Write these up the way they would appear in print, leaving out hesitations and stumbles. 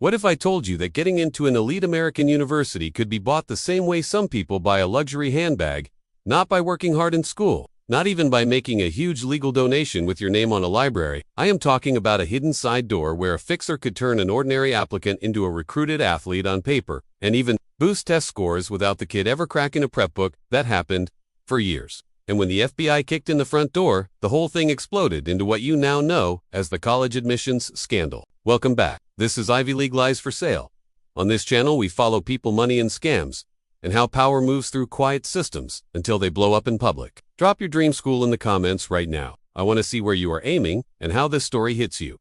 What if I told you that getting into an elite American university could be bought the same way some people buy a luxury handbag? Not by working hard in school, not even by making a huge legal donation with your name on a library. I am talking about a hidden side door where a fixer could turn an ordinary applicant into a recruited athlete on paper, and even boost test scores without the kid ever cracking a prep book. That happened for years. And when the FBI kicked in the front door, the whole thing exploded into what you now know as the college admissions scandal. Welcome back. This is Ivy League Lies for Sale. On this channel, we follow people, money, and scams, and how power moves through quiet systems until they blow up in public. Drop your dream school in the comments right now. I want to see where you are aiming and how this story hits you.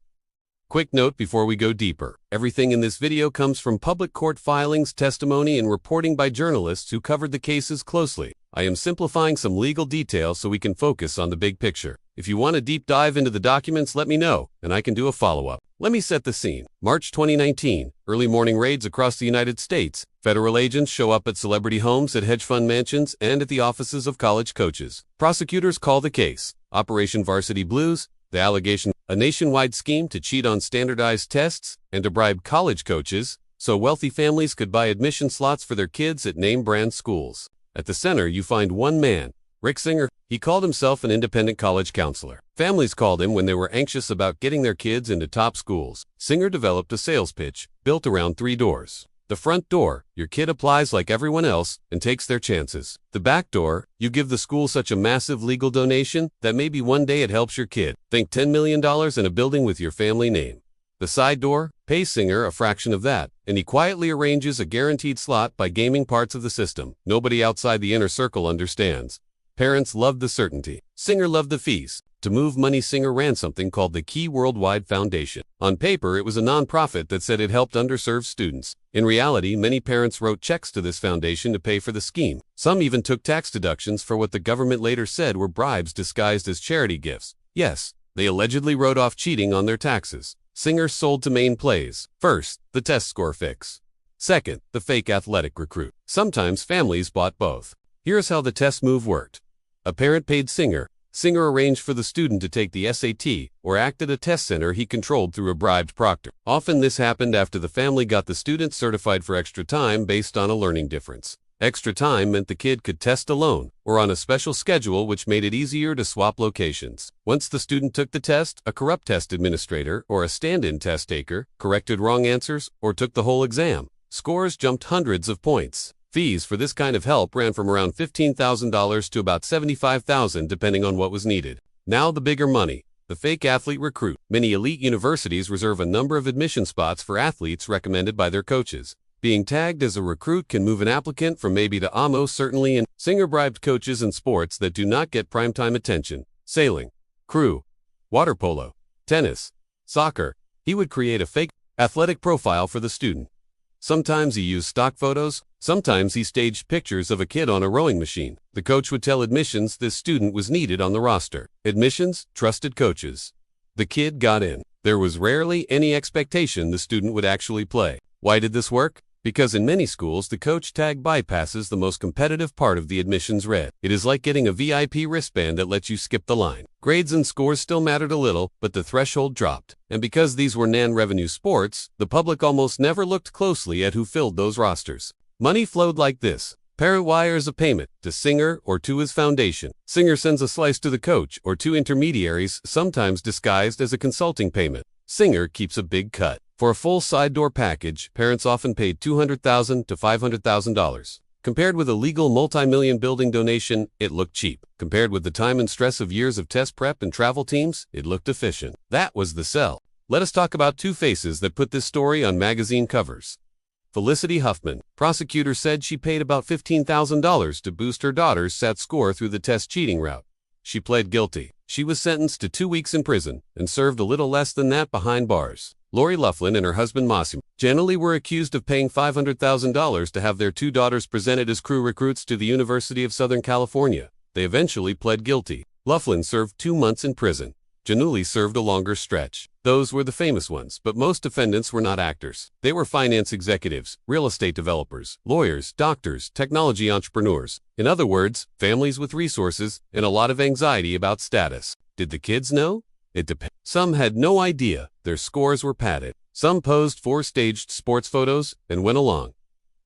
Quick note before we go deeper. Everything in this video comes from public court filings, testimony, and reporting by journalists who covered the cases closely. I am simplifying some legal details so we can focus on the big picture. If you want a deep dive into the documents, let me know, and I can do a follow-up. Let me set the scene. March 2019, early morning raids across the United States. Federal agents show up at celebrity homes, at hedge fund mansions, and at the offices of college coaches. Prosecutors call the case Operation Varsity Blues. The allegation, a nationwide scheme to cheat on standardized tests and to bribe college coaches so wealthy families could buy admission slots for their kids at name-brand schools. At the center, you find one man, Rick Singer. He called himself an independent college counselor. Families called him when they were anxious about getting their kids into top schools. Singer developed a sales pitch built around 3 doors. The front door, your kid applies like everyone else and takes their chances. The back door, you give the school such a massive legal donation that maybe one day it helps your kid. Think $10 million in a building with your family name. The side door, pay Singer a fraction of that, and he quietly arranges a guaranteed slot by gaming parts of the system. Nobody outside the inner circle understands. Parents loved the certainty. Singer loved the fees. To move money, Singer ran something called the Key Worldwide Foundation. On paper, it was a nonprofit that said it helped underserved students. In reality, many parents wrote checks to this foundation to pay for the scheme. Some even took tax deductions for what the government later said were bribes disguised as charity gifts. Yes, they allegedly wrote off cheating on their taxes. Singer sold to main plays. First, the test score fix. Second, the fake athletic recruit. Sometimes families bought both. Here's how the test move worked. A parent paid Singer. Singer arranged for the student to take the SAT or act at a test center he controlled through a bribed proctor. Often this happened after the family got the student certified for extra time based on a learning difference. Extra time meant the kid could test alone or on a special schedule, which made it easier to swap locations. Once the student took the test, a corrupt test administrator or a stand-in test taker corrected wrong answers or took the whole exam. Scores jumped hundreds of points. Fees for this kind of help ran from around $15,000 to about $75,000 depending on what was needed. Now the bigger money, the fake athlete recruit. Many elite universities reserve a number of admission spots for athletes recommended by their coaches. Being tagged as a recruit can move an applicant from maybe to almost certainly in. Singer bribed coaches in sports that do not get primetime attention: sailing, crew, water polo, tennis, soccer. He would create a fake athletic profile for the student. Sometimes he used stock photos, sometimes he staged pictures of a kid on a rowing machine. The coach would tell admissions this student was needed on the roster. Admissions trusted coaches. The kid got in. There was rarely any expectation the student would actually play. Why did this work? Because in many schools, the coach tag bypasses the most competitive part of the admissions read. It is like getting a VIP wristband that lets you skip the line. Grades and scores still mattered a little, but the threshold dropped. And because these were non-revenue sports, the public almost never looked closely at who filled those rosters. Money flowed like this. Parent wires a payment to Singer or to his foundation. Singer sends a slice to the coach or to intermediaries, sometimes disguised as a consulting payment. Singer keeps a big cut. For a full side door package, parents often paid $200,000 to $500,000. Compared with a legal multi-million building donation, it looked cheap. Compared with the time and stress of years of test prep and travel teams, it looked efficient. That was the sell. Let us talk about two faces that put this story on magazine covers. Felicity Huffman. Prosecutors said she paid about $15,000 to boost her daughter's SAT score through the test cheating route. She pled guilty. She was sentenced to 2 weeks in prison and served a little less than that behind bars. Loughlin and her husband Mossy generally were accused of paying $500,000 to have their 2 daughters presented as crew recruits to the University of Southern California. They eventually pled guilty. Loughlin served 2 months in prison. Giannulli served a longer stretch. Those were the famous ones, but most defendants were not actors. They were finance executives, real estate developers, lawyers, doctors, technology entrepreneurs. In other words, families with resources and a lot of anxiety about status. Did the kids know? It depends. Some had no idea their scores were padded. Some posed for staged sports photos and went along.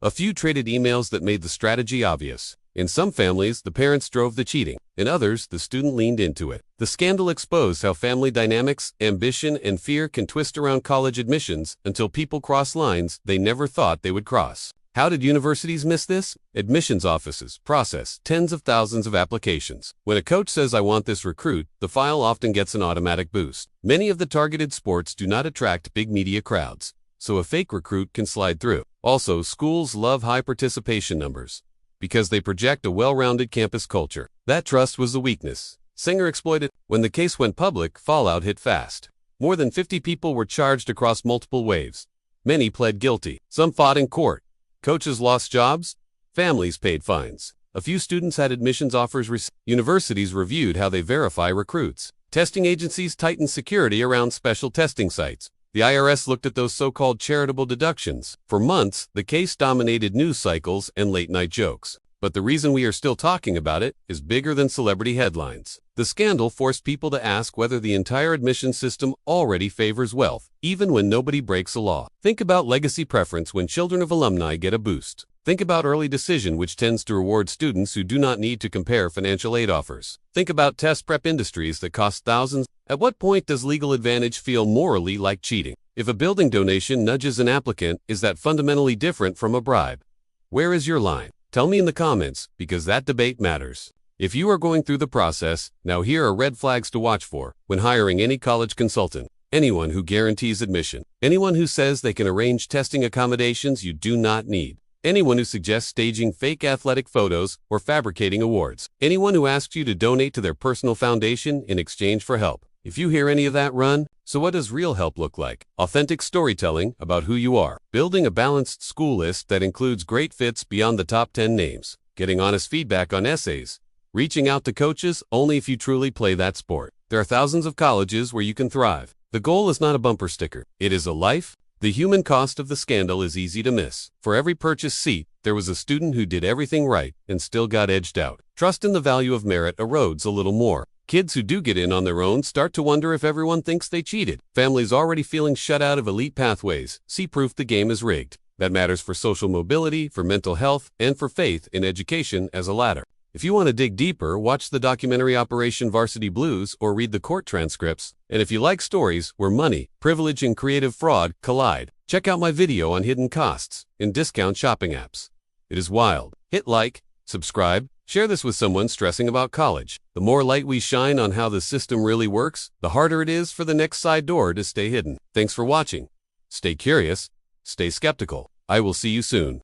A few traded emails that made the strategy obvious. In some families, the parents drove the cheating. In others, the student leaned into it. The scandal exposed how family dynamics, ambition, and fear can twist around college admissions until people cross lines they never thought they would cross. How did universities miss this? Admissions offices process tens of thousands of applications. When a coach says, "I want this recruit," the file often gets an automatic boost. Many of the targeted sports do not attract big media crowds, so a fake recruit can slide through. Also, schools love high participation numbers because they project a well-rounded campus culture. That trust was the weakness Singer exploited. When the case went public, fallout hit fast. More than 50 people were charged across multiple waves. Many pled guilty. Some fought in court. Coaches lost jobs. Families paid fines. A few students had admissions offers. Universities reviewed how they verify recruits. Testing agencies tightened security around special testing sites. The IRS looked at those so-called charitable deductions. For months, the case dominated news cycles and late-night jokes. But the reason we are still talking about it is bigger than celebrity headlines. The scandal forced people to ask whether the entire admissions system already favors wealth, even when nobody breaks a law. Think about legacy preference when children of alumni get a boost. Think about early decision, which tends to reward students who do not need to compare financial aid offers. Think about test prep industries that cost thousands. At what point does legal advantage feel morally like cheating? If a building donation nudges an applicant, is that fundamentally different from a bribe? Where is your line? Tell me in the comments, because that debate matters. If you are going through the process, now here are red flags to watch for when hiring any college consultant. Anyone who guarantees admission. Anyone who says they can arrange testing accommodations you do not need. Anyone who suggests staging fake athletic photos or fabricating awards. Anyone who asks you to donate to their personal foundation in exchange for help. If you hear any of that, run. So what does real help look like? Authentic storytelling about who you are. Building a balanced school list that includes great fits beyond the top 10 names. Getting honest feedback on essays. Reaching out to coaches only if you truly play that sport. There are thousands of colleges where you can thrive. The goal is not a bumper sticker. It is a life. The human cost of the scandal is easy to miss. For every purchased seat, there was a student who did everything right and still got edged out. Trust in the value of merit erodes a little more. Kids who do get in on their own start to wonder if everyone thinks they cheated. Families already feeling shut out of elite pathways see proof the game is rigged. That matters for social mobility, for mental health, and for faith in education as a ladder. If you want to dig deeper, watch the documentary Operation Varsity Blues or read the court transcripts. And if you like stories where money, privilege, and creative fraud collide, check out my video on hidden costs in discount shopping apps. It is wild. Hit like, subscribe, share this with someone stressing about college. The more light we shine on how the system really works, the harder it is for the next side door to stay hidden. Thanks for watching. Stay curious, stay skeptical. I will see you soon.